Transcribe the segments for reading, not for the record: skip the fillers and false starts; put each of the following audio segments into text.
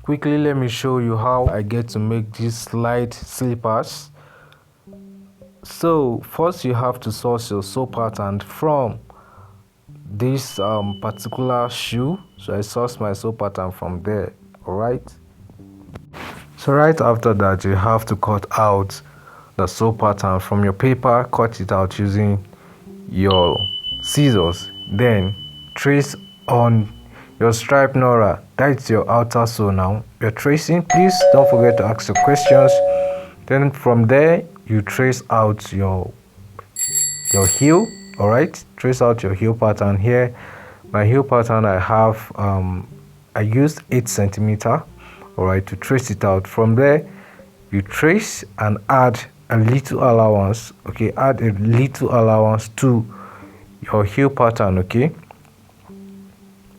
Quickly, let me show you how I get to make these slide slippers. So first you have to source your sole pattern from this particular shoe. So I source my sole pattern from there. Alright, so right after that you have to cut out the sole pattern from your paper. Cut it out using your scissors, then trace on your stripe Nora. That's your outer sole. Now you're tracing. Please don't forget to ask your questions. Then from there you trace out your heel. All right, trace out your heel pattern. Here my heel pattern, I have I used 8 centimeter. All right, to trace it out. From there you trace and add a little allowance. Okay, add a little allowance to your heel pattern. Okay,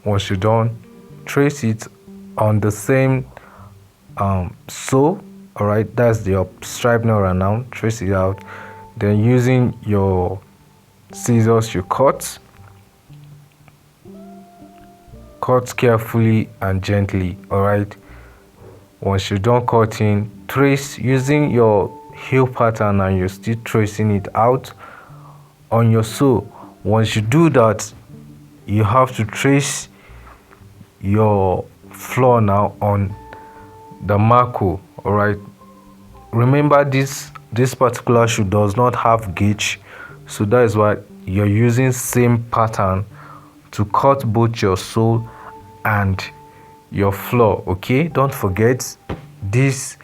once you're done, trace it on the same sole. All right, that's your stripe Nora. Now trace it out, then using your scissors you cut carefully and gently. All right, once you're done cutting, trace using your heel pattern and you're still tracing it out on your sole. Once you do that, you have to trace your floor now on the maco. All right, remember this particular shoe does not have gauge, so that is why you're using same pattern to cut both your sole and your floor. Okay, don't forget this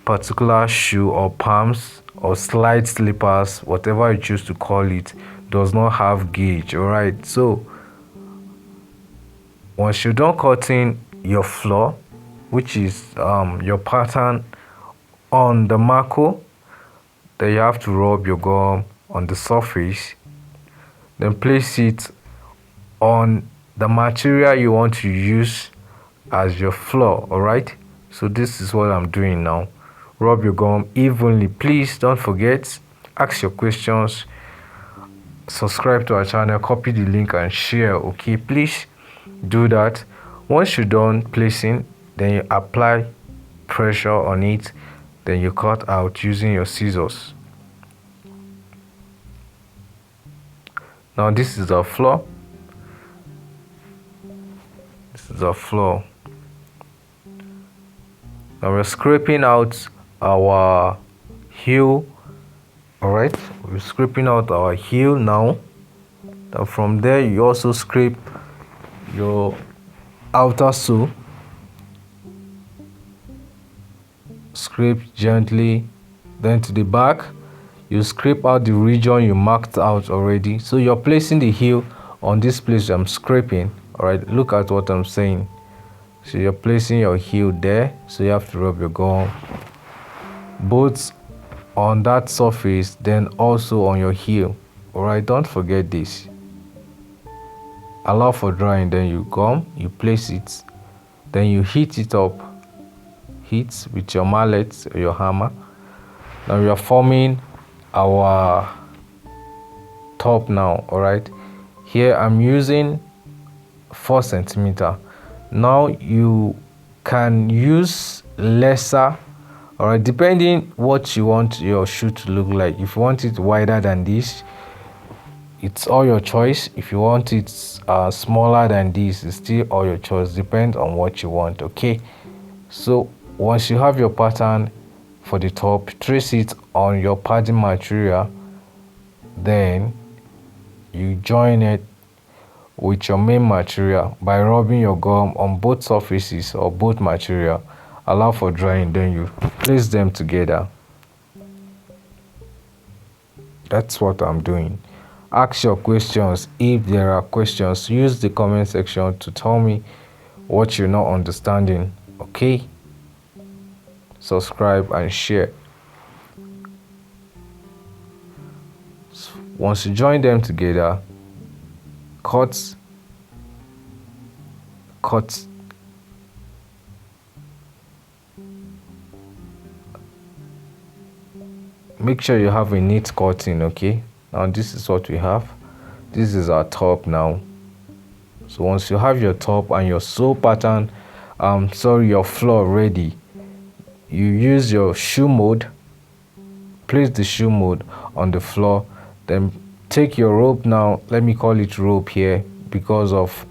particular shoe or palms or slide slippers, whatever you choose to call it, does not have gauge. All right, so once you're done cutting your floor, which is your pattern on the maco, then you have to rub your gum on the surface, then place it on the material you want to use as your floor. All right, so this is what I'm doing now. Rub your gum evenly. Please don't forget, ask your questions, subscribe to our channel, copy the link and share. Okay, please do that. Once you're done placing, then you apply pressure on it, then you cut out using your scissors. Now this is our floor. This is our floor. Now we're scraping out our heel. All right, we're scraping out our heel now. Then from there you also scrape your outer sole. Scrape gently, then to the back you scrape out the region you marked out already. So you're placing the heel on this place I'm scraping. All right, look at what I'm saying. So you're placing your heel there, so you have to rub your gum both on that surface, then also on your heel. All right, don't forget this. Allow for drying, then you gum, you place it, then you heat it up. Heat with your mallet or your hammer. Now we are forming our top now. All right, here I'm using 4 centimeter. Now you can use lesser. All right, depending what you want your shoe to look like. If you want it wider than this, it's all your choice. If you want it smaller than this, it's still all your choice. Depends on what you want. Okay, so once you have your pattern for the top, trace it on your padding material, then you join it with your main material by rubbing your gum on both surfaces or both material. Allow for drying, then you place them together. That's what I'm doing. Ask your questions if there are questions. Use the comment section to tell me what you're not understanding. Okay, subscribe and share. Once you join them together, cut make sure you have a neat cutting. Okay, now this is what we have. This is our top now. So once you have your top and your sole pattern your floor ready, you use your shoe mode, place the shoe mode on the floor, then take your rope. Now let me call it rope here because of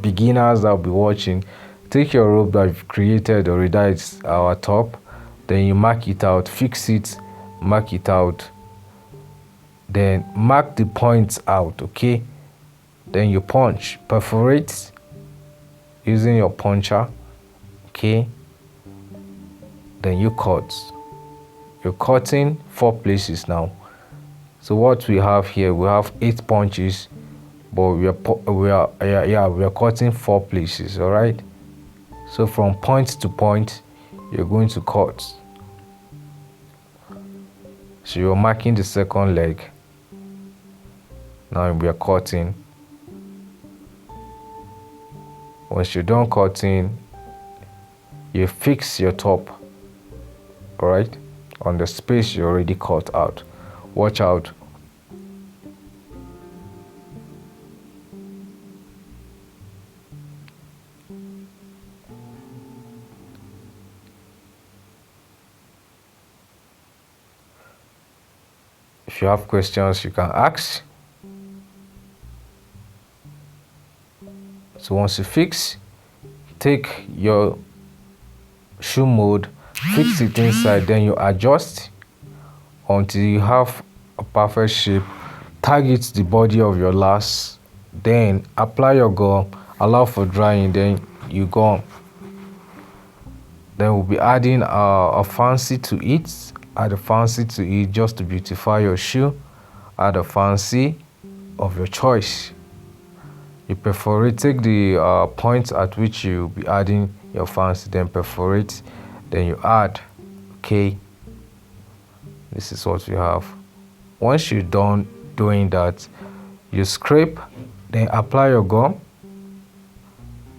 beginners that will be watching. Take your rope that you've created already, that's our top, then you mark it out, fix it, mark it out, then mark the points out. Okay, then you punch, perforate using your puncher. Okay, then you cut. You're cutting 4 places now. So what we have here, we have 8 punches, but we are cutting 4 places. All right, so from point to point you're going to cut. So you're marking the second leg. Now we are cutting. Once you're done cutting, you fix your top, all right, on the space you already cut out. Watch out. If you have questions, you can ask. So once you fix, take your shoe mode, fix it inside, then you adjust until you have a perfect shape. Target the body of your last, then apply your gum, allow for drying, then you gum. Then we'll be adding a fancy to it. Add a fancy to it just to beautify your shoe. Add a fancy of your choice. You perforate, take the points at which you'll be adding your fancy, then perforate, then you add. Okay, this is what you have. Once you're done doing that, you scrape, then apply your gum.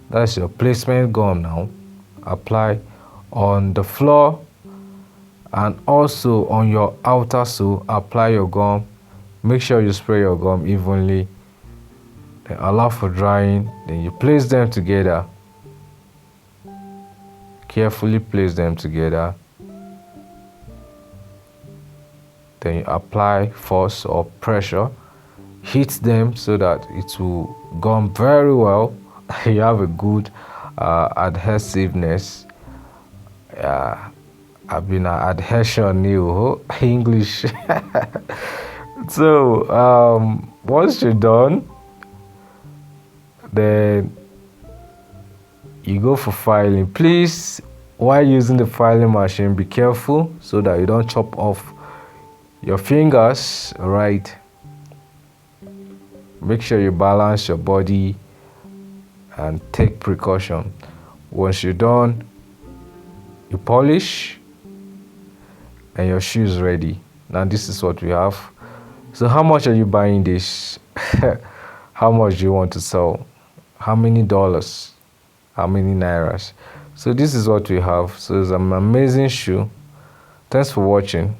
That's your placement gum. Now apply on the floor and also on your outer sole. Apply your gum, make sure you spray your gum evenly, then allow for drying, then you place them together. Carefully place them together, then you apply force or pressure, hit them so that it will gum very well. You have a good adhesiveness. I've been an adhesion new English. So once you're done, then you go for filing. Please, while using the filing machine, be careful so that you don't chop off your fingers. All right, make sure you balance your body and take precaution. Once you're done, you polish and your shoe is ready. Now this is what we have. So how much are you buying this? How much do you want to sell? How many dollars? How many nairas? So this is what we have. So it's an amazing shoe. Thanks for watching.